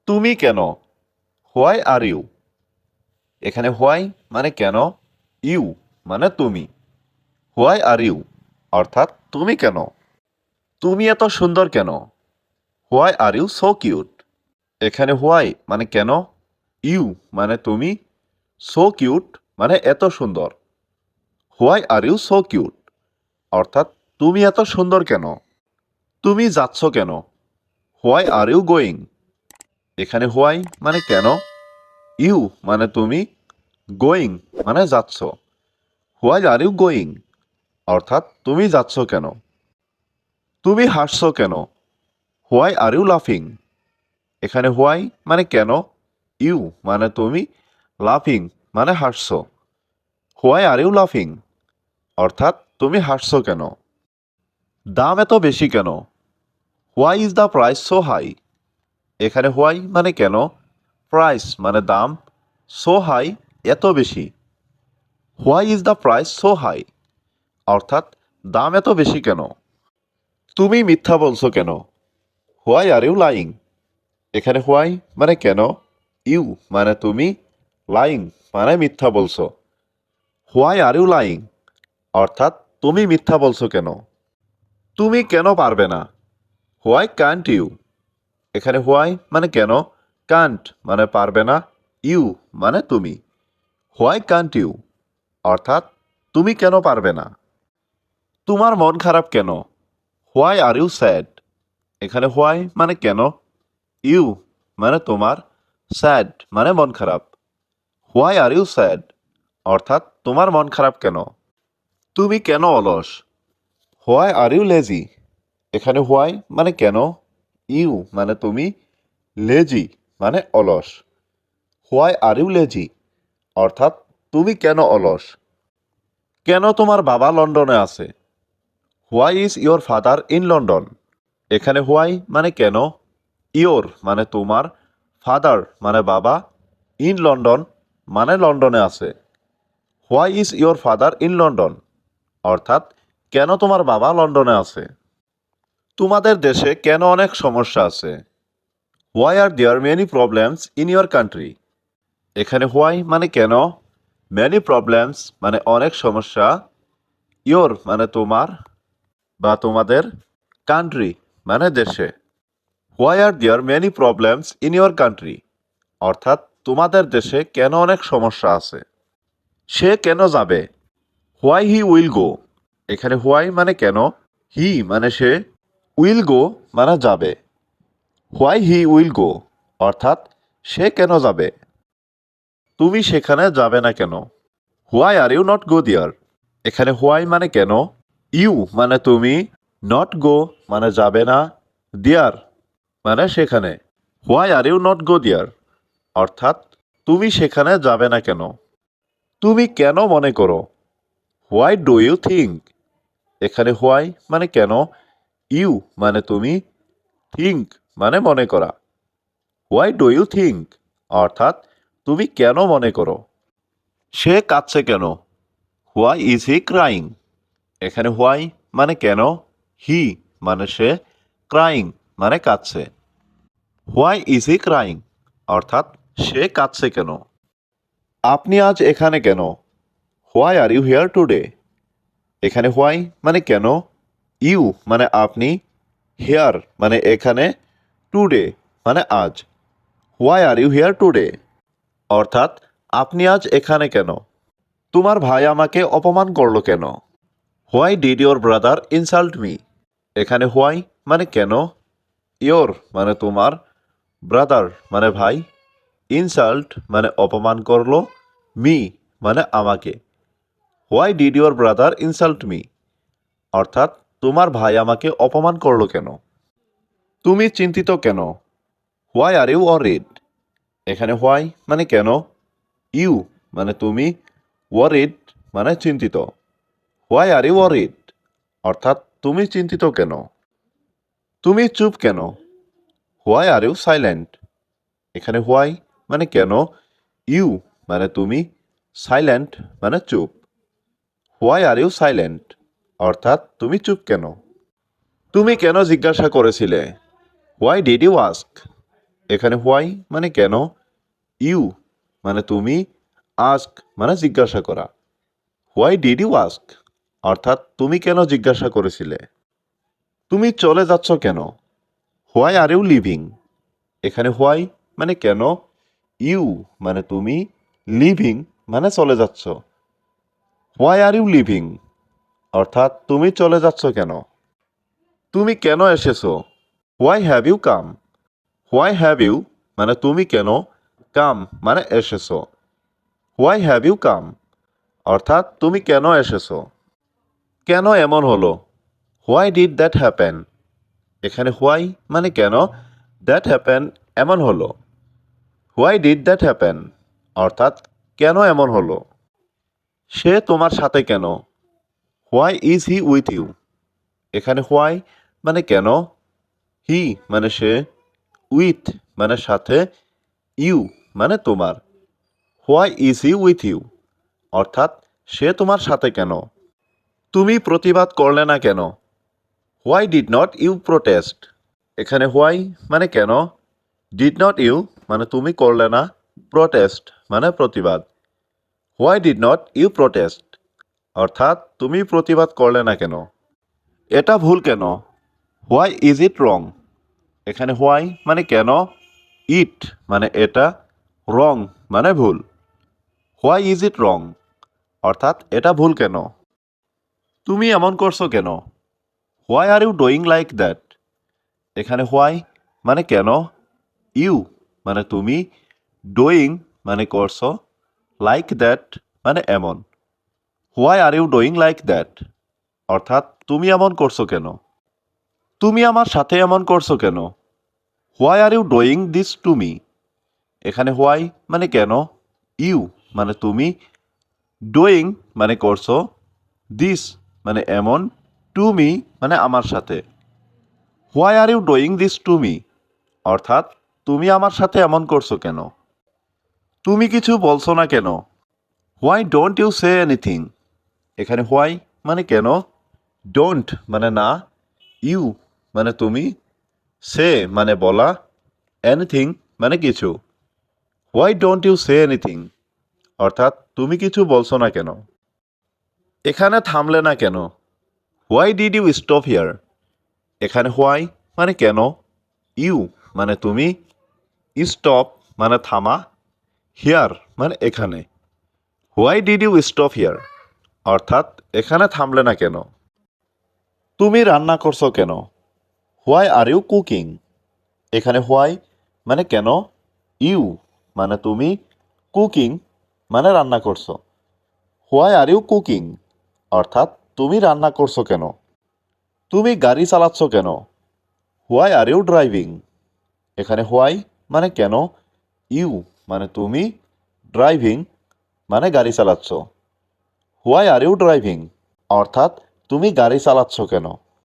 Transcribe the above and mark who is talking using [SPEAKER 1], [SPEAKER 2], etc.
[SPEAKER 1] তুমি কেন? Why are you? এখানে হোয়াই মানে কেন, ইউ মানে তুমি। হোয়াই আর ইউ অর্থাৎ তুমি কেন? তুমি এত সুন্দর কেন? Why are you so cute? এখানে হোয়াই মানে কেন, ইউ মানে তুমি, সো কিউট মানে এত সুন্দর। Why are you so cute অর্থাৎ তুমি এত সুন্দর কেন? তুমি যাচ্ছ কেন? Why are you going? এখানে হোয়াই মানে কেন, ইউ মানে তুমি, গোয়িং মানে যাচ্ছ। হোয়াই আর ইউ গোয়িং অর্থাৎ তুমি যাচ্ছ কেন? তুমি হাসছ কেন? হোয়াই আর ইউ লাফিং? এখানে হোয়াই মানে কেন, ইউ মানে তুমি, লাফিং মানে হাসছ। হোয়াই আর ইউ লাফিং অর্থাৎ তুমি হাসছ কেন? দাম এত বেশি কেন? Why is the price so high? এখানে হোয়াই মানে কেন, প্রাইস মানে দাম, সো হাই এত বেশি। Why is the price so high অর্থাৎ দাম এত বেশি কেন? তুমি মিথ্যা বলছো কেন? Why are you lying? এখানে হোয়াই মানে কেন, ইউ মানে তুমি, লাইং মানে মিথ্যা বলছো। হোয়াই আর ইউ লাইং অর্থাৎ তুমি মিথ্যা বলছো কেন? তুমি কেন পারবে না? Why can't you? এখানে হোয়াই মানে কেন, কান্ট মানে পারবে না, ইউ মানে তুমি। হোয়াই কান্ট ইউ অর্থাৎ তুমি কেন পারবে না? তোমার মন খারাপ কেন? Why are you sad? এখানে হোয়াই মানে কেন, ইউ মানে তোমার, স্যাড মানে মন খারাপ। হোয়াই আর ইউ স্যাড অর্থাৎ তোমার মন খারাপ কেন? তুমি কেন অলস? Why are you lazy? এখানে হোয়াই মানে কেন, ইউ মানে তুমি, লেজি মানে অলস। হোয়াই আর ইউ লেজি অর্থাৎ তুমি কেন অলস? কেন তোমার বাবা লন্ডনে আছে? Why is your father in London? এখানে হোয়াই মানে কেন, ইয়োর মানে তোমার, ফাদার মানে বাবা, ইন লন্ডন মানে লন্ডনে আছে। Why is your father in London অর্থাৎ কেন তোমার বাবা লন্ডনে আছে? তোমাদের দেশে কেন অনেক সমস্যা আছে? Why are there many problems in your country? এখানে হোয়াই মানে কেন, মেনি প্রবলেমস মানে অনেক সমস্যা, ইয়োর মানে তোমার বা তোমাদের, কান্ট্রি মানে দেশে। Why are there many problems in your country অর্থাৎ তোমাদের দেশে কেন অনেক সমস্যা আছে? সে কেন যাবে? Why he will go? এখানে হোয়াই মানে কেন, হি মানে সে, উইল গো মানে যাবে। হোয়াই হি উইল গো অর্থাৎ সে কেন যাবে? তুমি সেখানে যাবে না কেন? Why are you not go there? এখানে হোয়াই মানে কেন, ইউ মানে তুমি, নট গো মানে যাবে না, দিয়ার মানে সেখানে। Why are you not go there অর্থাৎ তুমি সেখানে যাবে না কেন? তুমি কেন মনে করো? Why do you think? এখানে হোয়াই মানে কেন, ইউ মানে তুমি, থিঙ্ক মানে মনে করা। হোয়াই ডু ইউ থিঙ্ক অর্থাৎ তুমি কেন মনে করো? সে কাঁদছে কেন? Why is he crying? এখানে হোয়াই মানে কেন, হি মানে সে, ক্রাইং মানে কাঁদছে। হোয়াই ইজ হি ক্রাইং অর্থাৎ সে কাঁদছে কেন? আপনি আজ এখানে কেন? Why are you here today? এখানে হোয়াই মানে কেন, ইউ মানে আপনি, হিয়ার মানে এখানে, টুডে মানে আজ। Why are you here today অর্থাৎ আপনি আজ এখানে কেন? তোমার ভাই আমাকে অপমান করলো কেন? Why did your brother insult me? এখানে হোয়াই মানে কেন, ইয়োর মানে তোমার, ব্রাদার মানে ভাই, ইনসাল্ট মানে অপমান করলো, মি মানে আমাকে। Why did your brother insult me অর্থাৎ তোমার ভাই আমাকে অপমান করলো কেন? তুমি চিন্তিত কেন? Why are you worried? এখানে হোয়াই মানে কেন, ইউ মানে তুমি, ওয়ারিড মানে চিন্তিত। হোয়াই আর ইউ ওয়ারিড অর্থাৎ তুমি চিন্তিত কেন? তুমি চুপ কেন? Why are you silent? এখানে হোয়াই মানে কেন, ইউ মানে তুমি, সাইলেন্ট মানে চুপ। হোয়াই আর ইউ সাইলেন্ট অর্থাৎ তুমি চুপ কেন? তুমি কেন জিজ্ঞাসা করেছিলে? Why did you ask? এখানে হোয়াই মানে কেন, ইউ মানে তুমি, আস্ক মানে জিজ্ঞাসা করা। হোয়াই ডিড ইউ আস্ক অর্থাৎ তুমি কেন জিজ্ঞাসা করেছিলে। তুমি চলে যাচ্ছ কেন, হোয়াই আর ইউ লিভিং। এখানে হোয়াই মানে কেন, ইউ মানে তুমি, লিভিং মানে চলে যাচ্ছ। হোয়াই আর ইউ লিভিং অর্থাৎ তুমি চলে যাচ্ছ কেন। তুমি কেন এসেছো, why have you come. Why have you মানে তুমি কেন, কাম মানে এসেছো। হোয়াই হ্যাভ ইউ কাম অর্থাৎ তুমি কেন এসেছো। কেন এমন হলো, হোয়াই ডিড দ্যাট হ্যাপেন। এখানে হোয়াই মানে কেন, দ্যাট হ্যাপেন এমন হলো। হোয়াই ডিড দ্যাট হ্যাপেন অর্থাৎ কেন এমন হলো। সে তোমার সাথে কেন, why is he with you. এখানে হোয়াই মানে কেন, হি মানে সে, উইথ মানে সাথে, ইউ মানে তোমার। Why is he with you অর্থাৎ সে তোমার সাথে কেন। তুমি প্রতিবাদ করলে না কেন, why did not you protest. এখানে হোয়াই মানে কেন, ডিড নট ইউ মানে তুমি করলে না, প্রোটেস্ট মানে প্রতিবাদ। Why did not you protest অর্থাৎ তুমি প্রতিবাদ করলে না কেন। এটা ভুল কেন, হোয়াই ইজ ইট রং। এখানে হোয়াই মানে কেন, ইট মানে এটা, রং মানে ভুল। হোয়াই ইজ ইট রং অর্থাৎ এটা ভুল কেন। তুমি এমন করছো কেন, why are you doing like that. এখানে হোয়াই মানে কেন, ইউ মানে তুমি, ডুইং মানে করছো, লাইক দ্যাট মানে এমন। Why are you doing like that অর্থাৎ তুমি এমন করছো কেন। তুমি আমার সাথে এমন করছো কেন, why are you doing this to me. এখানে হোয়াই মানে কেন, ইউ মানে তুমি, ডুইং মানে করছো, দিস মানে এমন, টু মি মানে আমার সাথে। Why are you doing this to me অর্থাৎ তুমি আমার সাথে এমন করছো কেন। তুমি কিছু বলছো না কেন, why don't you say anything. এখানে হোয়াই মানে কেন, ডোন্ট মানে না, ইউ মানে তুমি, সে মানে বলা, এনিথিং মানে কিছু। Why don't you say anything অর্থাৎ তুমি কিছু বলছো না কেন। এখানে থামলে না কেন, why did you stop here. এখানে হোয়াই মানে কেন, ইউ মানে তুমি, স্টপ মানে থামা, হিয়ার মানে এখানে। Why did you stop here অর্থাৎ এখানে থামলে না কেন। তুমি রান্না করছো কেন, হোয়াই আর ইউ কুকিং। এখানে হোয়াই মানে কেন, ইউ মানে তুমি, কুকিং মানে রান্না করছো। হোয়াই আর ইউ কুকিং অর্থাৎ তুমি রান্না করছো কেন। তুমি গাড়ি চালাচ্ছ কেন, হোয়াই আর ইউ ড্রাইভিং। এখানে হোয়াই মানে কেন, ইউ মানে তুমি, ড্রাইভিং মানে গাড়ি চালাচ্ছ। হোয়াই আর ইউ ড্রাইভিং অর্থাৎ তুমি গাড়ি চালাচ্ছ কেন।